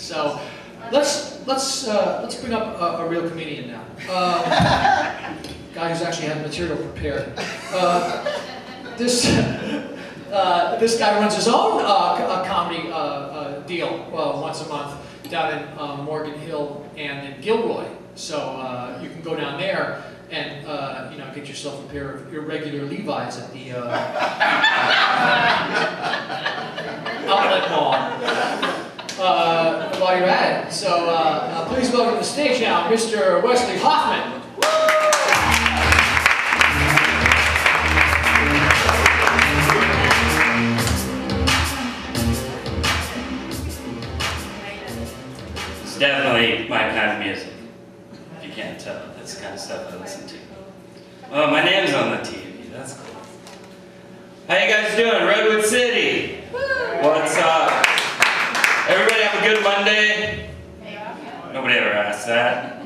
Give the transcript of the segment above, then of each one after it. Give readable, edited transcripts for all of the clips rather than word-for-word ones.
So let's bring up a real comedian now. Guy who's actually had material prepared. This guy runs his own comedy deal once a month down in Morgan Hill and in Gilroy. So you can go down there and get yourself a pair of irregular Levi's at the outlet mall while you're at it. So please welcome to the stage now, Mr. Wes Hofmann. It's definitely my kind of music. If you can't tell, that's the kind of stuff I listen to. Oh, my name's on the TV. That's cool. How you guys doing, Redwood City? What's up? Everybody have a good Monday? Nobody ever asks that.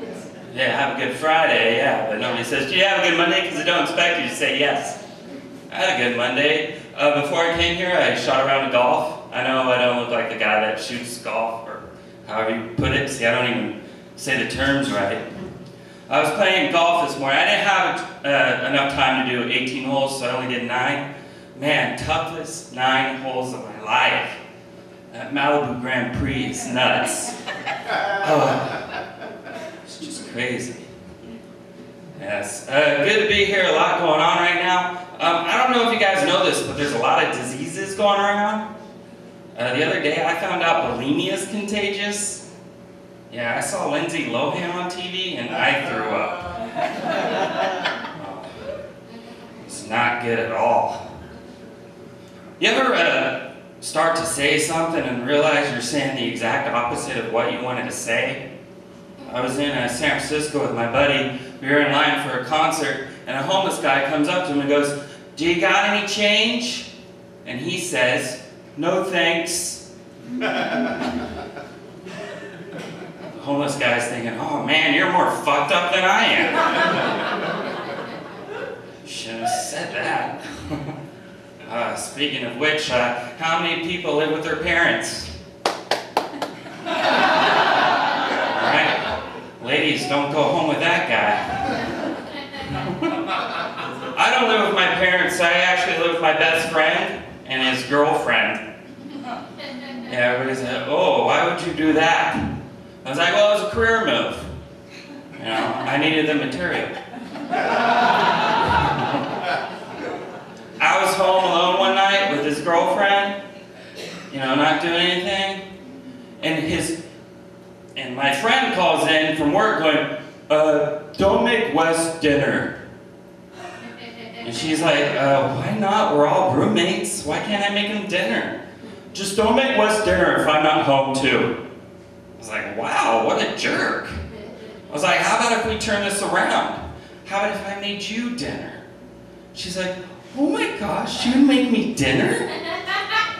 Yeah, have a good Friday, yeah, but nobody says, do you have a good Monday? Because they don't expect you to say yes. I had a good Monday. Before I came here, I shot around to golf. I know I don't look like the guy that shoots golf, or however you put it. See, I don't even say the terms right. I was playing golf this morning. I didn't have enough time to do 18 holes, so I only did 9. Man, toughest 9 holes of my life. That Malibu Grand Prix is nuts. Oh, it's just crazy. Yes, good to be here. A lot going on right now. I don't know if you guys know this, but there's a lot of diseases going around. The other day I found out bulimia is contagious. Yeah, I saw Lindsay Lohan on TV and I threw up. Oh, it's not good at all. You ever start to say something and realize you're saying the exact opposite of what you wanted to say? I was in San Francisco with my buddy. We were in line for a concert and a homeless guy comes up to him and goes, "Do you got any change?" And he says, "No thanks." The homeless guy's thinking, "Oh man, you're more fucked up than I am." Shouldn't have said that. Speaking of which, how many people live with their parents? Alright, ladies, don't go home with that guy. I don't live with my parents, I actually live with my best friend and his girlfriend. Yeah, everybody said, "Oh, why would you do that?" I was like, well, it was a career move. You know, I needed the material. I was home alone one night with his girlfriend, not doing anything, and my friend calls in from work going, "Don't make Wes dinner." And she's like, "Why not? We're all roommates. Why can't I make him dinner?" "Just don't make Wes dinner if I'm not home too." I was like, wow, what a jerk. I was like, how about if we turn this around? How about if I made you dinner? She's like, oh my gosh, you would make me dinner?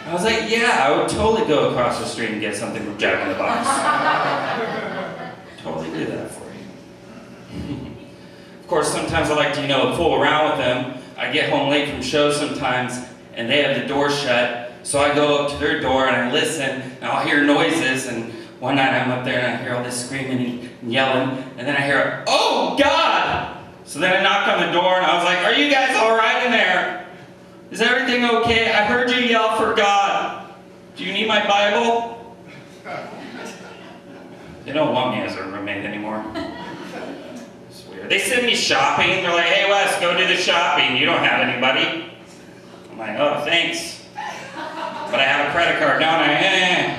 I was like, yeah, I would totally go across the street and get something from Jack in the Box. Totally do that for you. Of course, sometimes I like to, fool around with them. I get home late from shows sometimes, and they have the door shut, so I go up to their door and I listen, and I'll hear noises, and one night I'm up there and I hear all this screaming and yelling, and then I hear, "Oh God!" So then I knocked on the door and I was like, "Are you guys all right in there? Is everything okay? I heard you yell for God. Do you need my Bible?" They don't want me as a roommate anymore. It's weird. They send me shopping. They're like, "Hey Wes, go do the shopping. You don't have anybody." I'm like, "Oh, thanks. But I have a credit card, don't I?"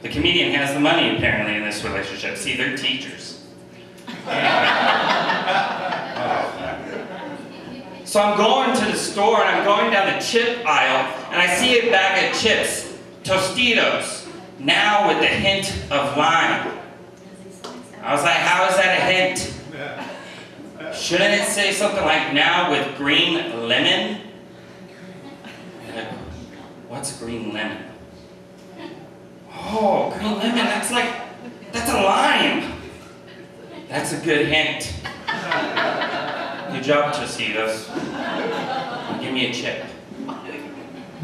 The comedian has the money, apparently, in this relationship. See, they're teachers. So I'm going to the store, and I'm going down the chip aisle, and I see a bag of chips, Tostitos, now with the hint of lime. I was like, how is that a hint? Shouldn't it say something like, now with green lemon? Like, what's green lemon? Oh, green lemon, that's a lime. That's a good hint. Good job, Tostitos. Give me a chip.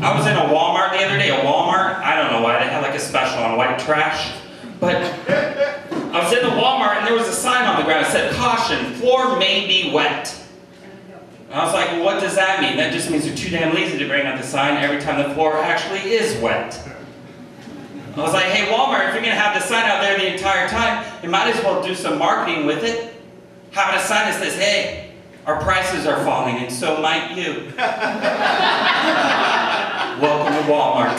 I was in a Walmart the other day, I don't know why, they had like a special on white trash. But I was in the Walmart and there was a sign on the ground that said, "Caution, floor may be wet." And I was like, well, what does that mean? That just means they're too damn lazy to bring out the sign every time the floor actually is wet. I was like, hey Walmart, if you're going to have the sign out there the entire time, you might as well do some marketing with it. How about a sign that says, hey, our prices are falling and so might you. Welcome to Walmart.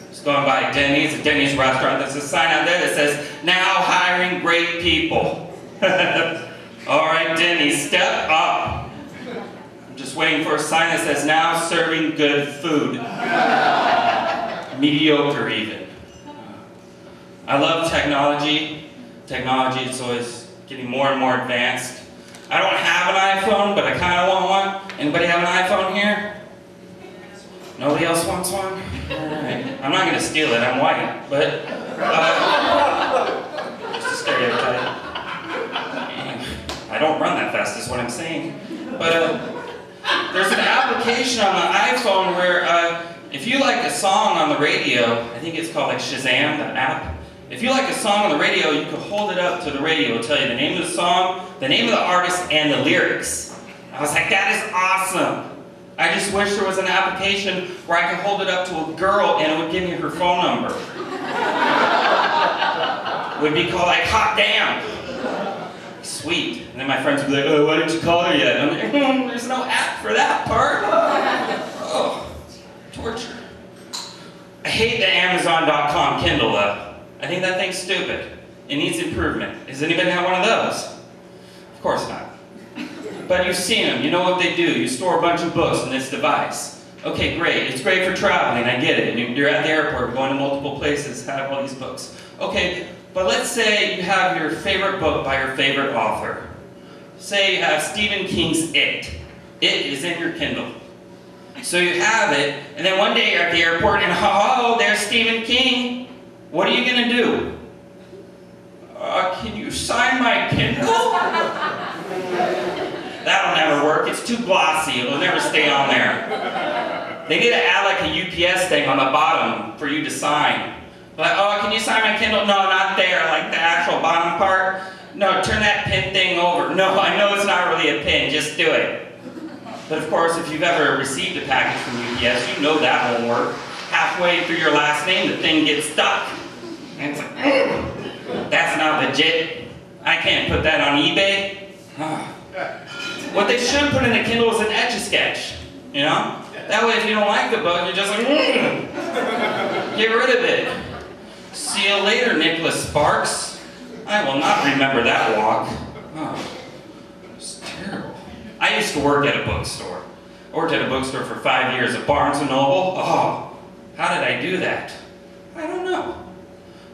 Just going by Denny's, a Denny's restaurant, there's a sign out there that says, now hiring great people. All right, Denny's, step up. I'm just waiting for a sign that says, now serving good food. Mediocre even. I love technology. Technology is always getting more and more advanced. I don't have an iPhone, but I kind of want one. Anybody have an iPhone here? Nobody else wants one? Alright. I'm not going to steal it, I'm white, but just a stereotype. I don't run that fast is what I'm saying. But there's an application on the iPhone where if you like a song on the radio, I think it's called like Shazam, the app. If you like a song on the radio, you could hold it up to the radio, it'll tell you the name of the song, the name of the artist, and the lyrics. I was like, that is awesome. I just wish there was an application where I could hold it up to a girl and it would give me her phone number. It would be called like Hot Damn. Sweet. And then my friends would be like, oh, why didn't you call her yet? And I'm like, there's no app for that part. Oh, torture. I hate the Amazon.com Kindle though. I think that thing's stupid. It needs improvement. Does anybody have one of those? Of course not. But you've seen them. You know what they do. You store a bunch of books in this device. Okay, great. It's great for traveling. I get it. You're at the airport, going to multiple places, have all these books. Okay, but let's say you have your favorite book by your favorite author. Say you have Stephen King's It. It is in your Kindle. So you have it, and then one day you're at the airport, and oh, there's Stephen King. What are you going to do? Can you sign my Kindle? That'll never work. It's too glossy. It'll never stay on there. They need to add like a UPS thing on the bottom for you to sign. Like, oh, can you sign my Kindle? No, not there. Like the actual bottom part. No, turn that pin thing over. No, I know it's not really a pin. Just do it. But of course, if you've ever received a package from UPS, you know that won't work. Halfway through your last name, the thing gets stuck. And it's like, that's not legit. I can't put that on eBay. What they should put in a Kindle is an Etch-a-Sketch, you know? That way if you don't like the book, you're just like, get rid of it. See you later, Nicholas Sparks. I will not remember that walk. Oh, it's terrible. I used to work at a bookstore. I worked at a bookstore for 5 years at Barnes & Noble. Oh, how did I do that? I don't know.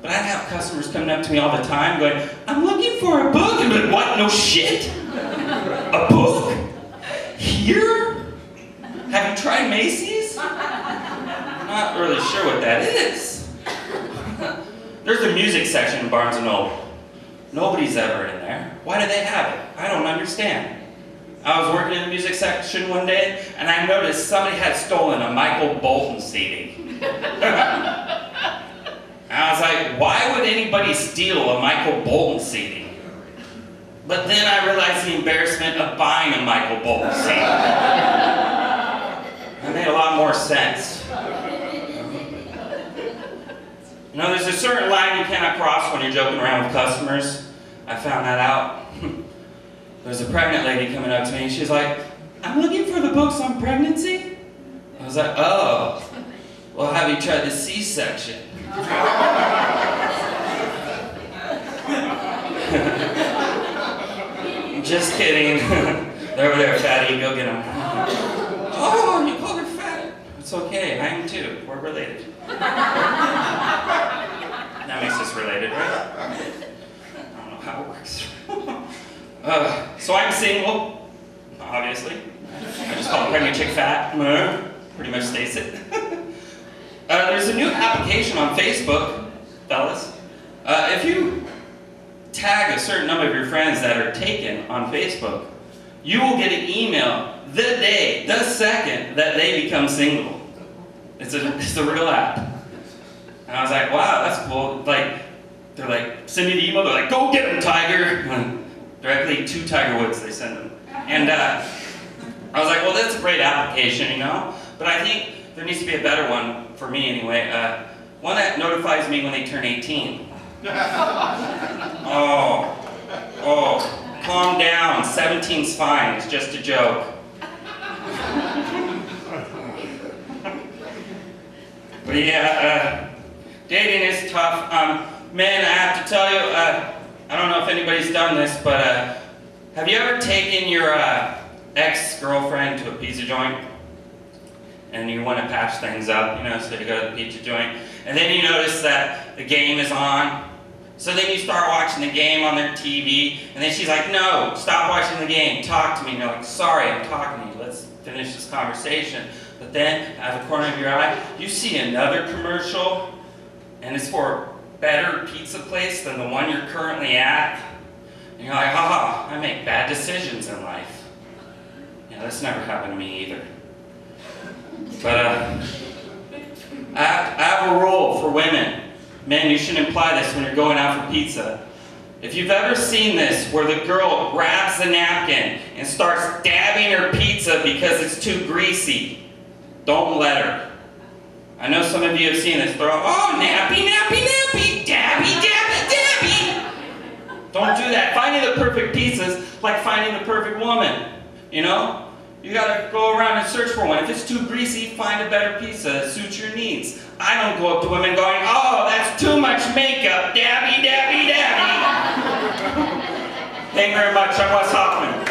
But I'd have customers coming up to me all the time going, I'm looking for a book. And I'm like, what? No shit? A book? Here? Have you tried Macy's? I'm not really sure what that is. There's a music section in Barnes & Noble. Nobody's ever in there. Why do they have it? I don't understand. I was working in the music section one day, and I noticed somebody had stolen a Michael Bolton CD. I was like, why would anybody steal a Michael Bolton CD? But then I realized the embarrassment of buying a Michael Bolton CD. It made a lot more sense. You know, there's a certain line you cannot cross when you're joking around with customers. I found that out. There's a pregnant lady coming up to me and she's like, I'm looking for the books on pregnancy. I was like, oh, well, have you tried the C-section? Just kidding. They're over there, fatty. Go get them. Oh, you called her fat. It's okay. I am too. We're related. That makes us related, right? I don't know how it works. So I'm single, obviously. I just call a pregnant chick fat. Pretty much states it. There's a new application on Facebook, fellas. If you tag a certain number of your friends that are taken on Facebook, you will get an email the day, the second that they become single. It's a real app. Well, like, they're like, send me the email, they're like, go get him, Tiger. And directly to Tiger Woods, they send him. And I was like, well, that's a great application, you know? But I think there needs to be a better one, for me anyway. One that notifies me when they turn 18. Oh, calm down, 17's fine, it's just a joke. But yeah, dating is tough. Men, I have to tell you, I don't know if anybody's done this, but have you ever taken your ex-girlfriend to a pizza joint? And you want to patch things up, you know, so you go to the pizza joint. And then you notice that the game is on. So then you start watching the game on their TV, and then she's like, no, stop watching the game, talk to me. And you're like, sorry, I'm talking to you, let's finish this conversation. But then, out of the corner of your eye, you see another commercial, and it's for a better pizza place than the one you're currently at. And you're like, haha, I make bad decisions in life. Yeah, that's never happened to me either. But I have a rule for women. Men, you should imply this when you're going out for pizza. If you've ever seen this, where the girl grabs the napkin and starts dabbing her pizza because it's too greasy, don't let her. I know some of you have seen this. They're all, oh, nappy, nappy, nappy, dabby, dabby, dabby. Don't do that. Finding the perfect pizza is like finding the perfect woman, you know? You gotta go around and search for one. If it's too greasy, find a better pizza that suits your needs. I don't go up to women going, oh, that's too much makeup, dabby, dabby, dabby. Thank you very much. I'm Wes Hofmann.